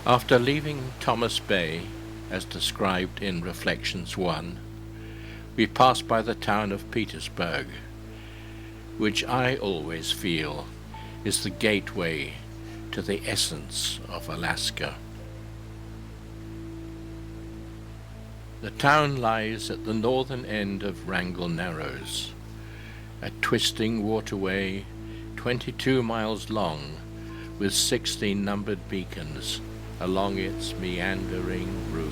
After leaving Thomas Bay, as described in Reflections 1, we passed by the town of Petersburg, which I always feel is the gateway to the essence of Alaska. The town lies at the northern end of Wrangell Narrows, a twisting waterway 22 miles long with 16 numbered beacons along its meandering route.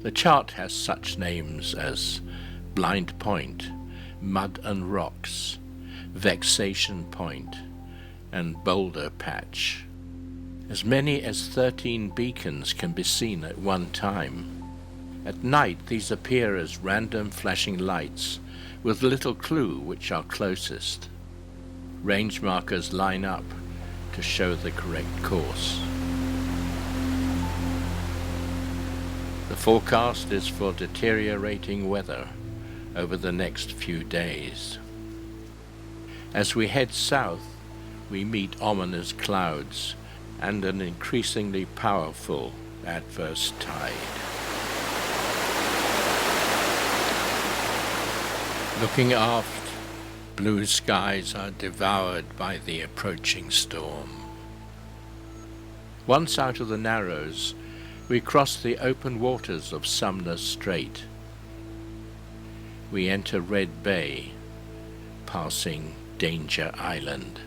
The chart has such names as Blind Point, Mud and Rocks, Vexation Point, and Boulder Patch. As many as 13 beacons can be seen at one time. At night these appear as random flashing lights with little clue which are closest. Range markers line up to show the correct course. The forecast is for deteriorating weather over the next few days. As we head south, we meet ominous clouds and an increasingly powerful adverse tide. Looking aft, blue skies are devoured by the approaching storm. Once out of the Narrows, we cross the open waters of Sumner Strait. We enter Red Bay, passing Danger Island.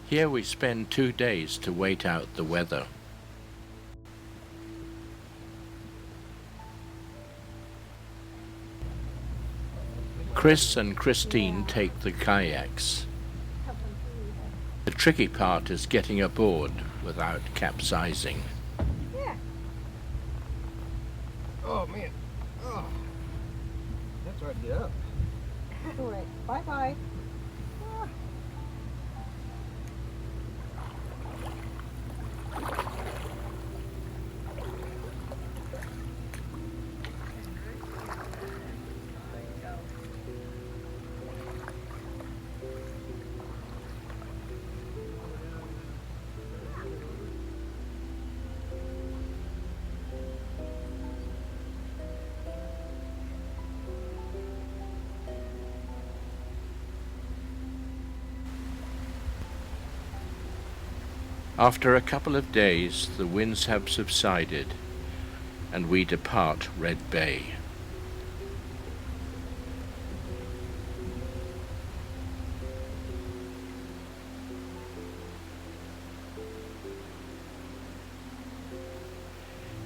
Here we spend 2 days to wait out the weather. Chris and Christine take the kayaks. The tricky part is getting aboard without capsizing. Yeah. Oh man. Oh. That's hard to get up. All right. Bye-bye. After a couple of days, the winds have subsided, and we depart Red Bay.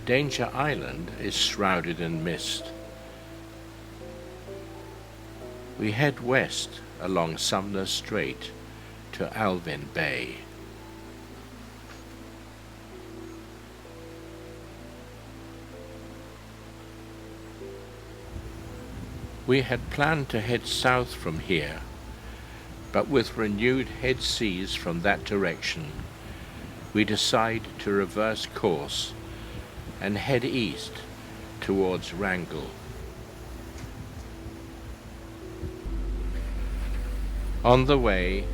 Danger Island is shrouded in mist. We head west along Sumner Strait to Alvin Bay. We had planned to head south from here, but with renewed head seas from that direction, we decide to reverse course and head east towards Wrangell. On the way,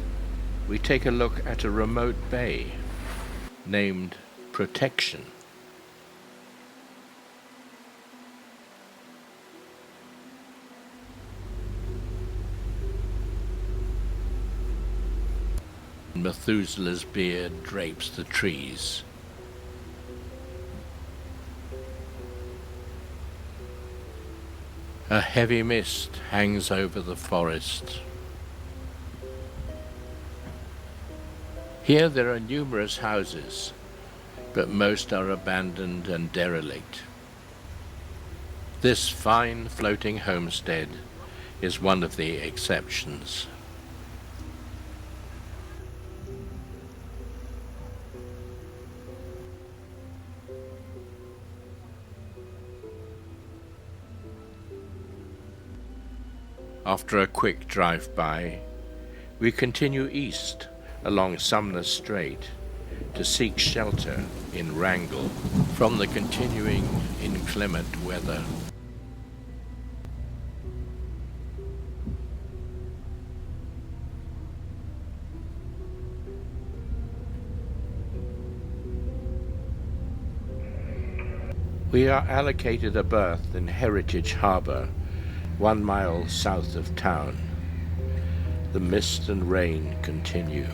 we take a look at a remote bay named Protection. Methuselah's beard drapes the trees. A heavy mist hangs over the forest. Here there are numerous houses, but most are abandoned and derelict. This fine floating homestead is one of the exceptions. After a quick drive-by, we continue east along Sumner Strait to seek shelter in Wrangell from the continuing inclement weather. We are allocated a berth in Heritage Harbour, 1 mile south of town. The mist and rain continue.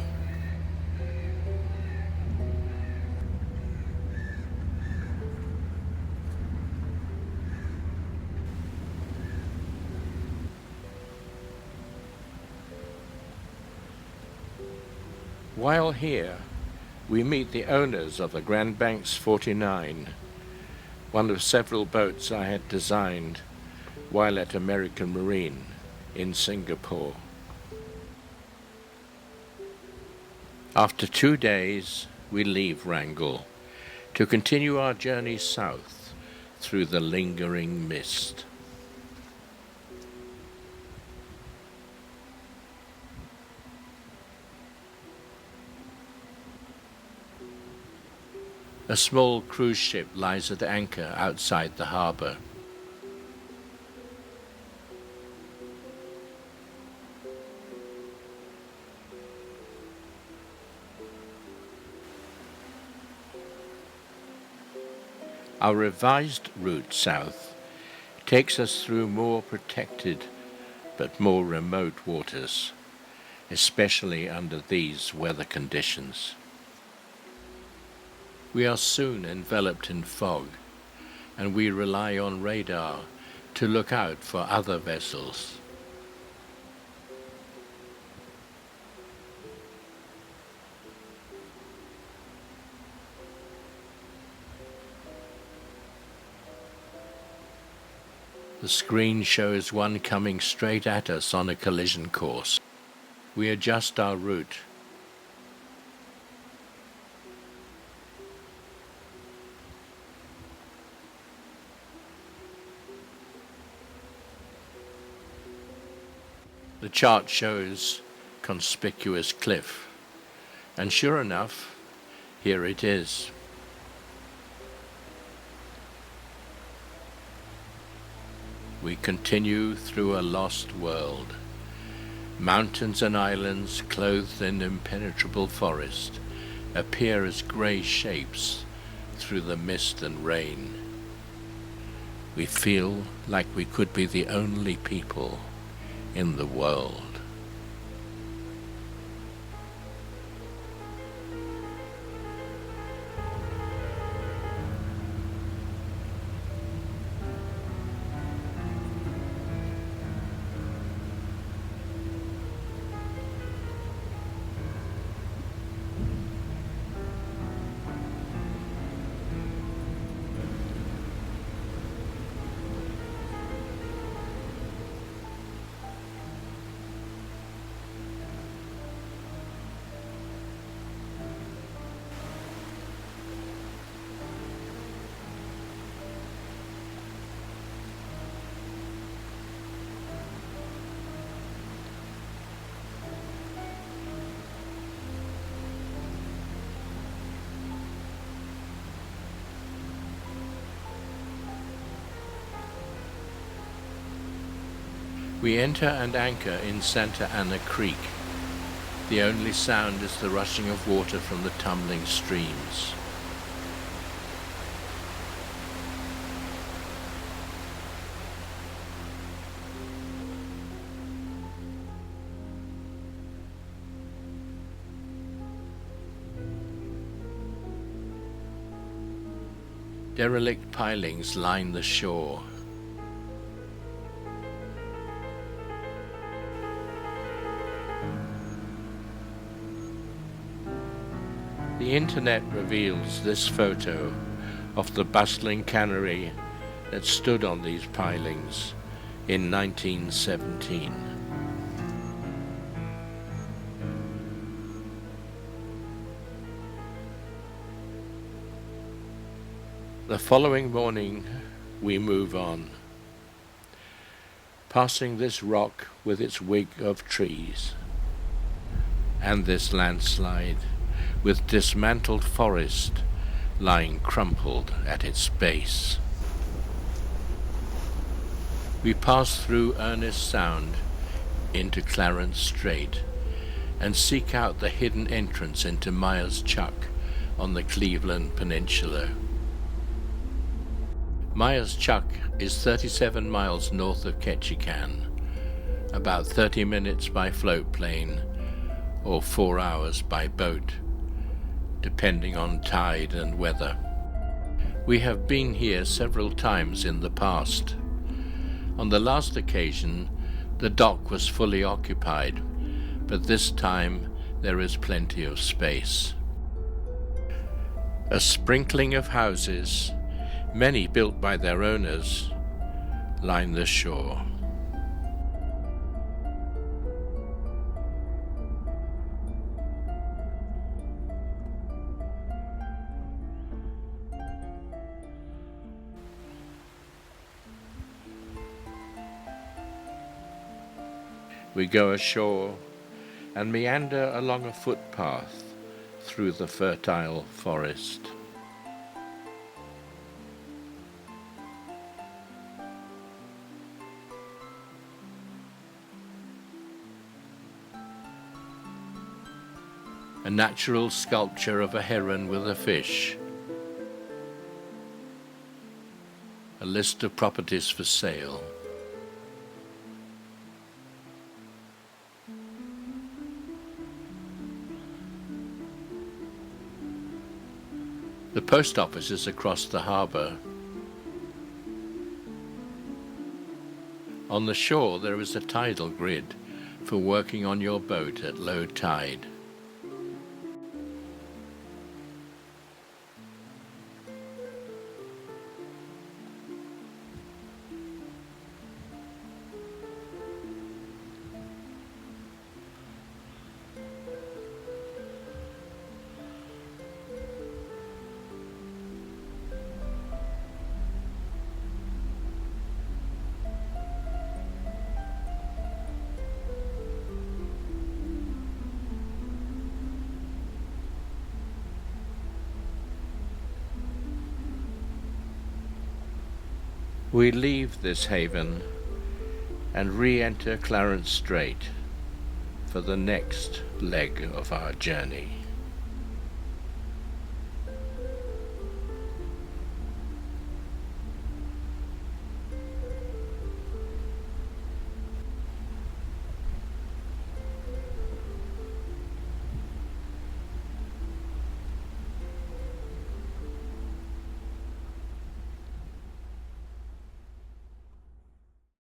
While here, we meet the owners of the Grand Banks 49, one of several boats I had designed while at American Marine in Singapore. After 2 days, we leave Wrangell to continue our journey south through the lingering mist. A small cruise ship lies at anchor outside the harbour. Our revised route south takes us through more protected but more remote waters, especially under these weather conditions. We are soon enveloped in fog, and we rely on radar to look out for other vessels. The screen shows one coming straight at us on a collision course. We adjust our route. The chart shows conspicuous cliff, and sure enough, here it is. We continue through a lost world. Mountains and islands clothed in impenetrable forest appear as grey shapes through the mist and rain. We feel like we could be the only people in the world. We enter and anchor in Santa Ana Creek. The only sound is the rushing of water from the tumbling streams. Derelict pilings line the shore. The internet reveals this photo of the bustling cannery that stood on these pilings in 1917. The following morning we move on, passing this rock with its wig of trees, and this landslide with dismantled forest lying crumpled at its base. We pass through Ernest Sound into Clarence Strait and seek out the hidden entrance into Myers Chuck on the Cleveland Peninsula. Myers Chuck is 37 miles north of Ketchikan, about 30 minutes by float plane or 4 hours by boat, depending on tide and weather. We have been here several times in the past. On the last occasion, the dock was fully occupied, but this time there is plenty of space. A sprinkling of houses, many built by their owners, line the shore. We go ashore and meander along a footpath through the fertile forest. A natural sculpture of a heron with a fish. A list of properties for sale. The post office is across the harbour. On the shore there is a tidal grid for working on your boat at low tide. We leave this haven and re-enter Clarence Strait for the next leg of our journey.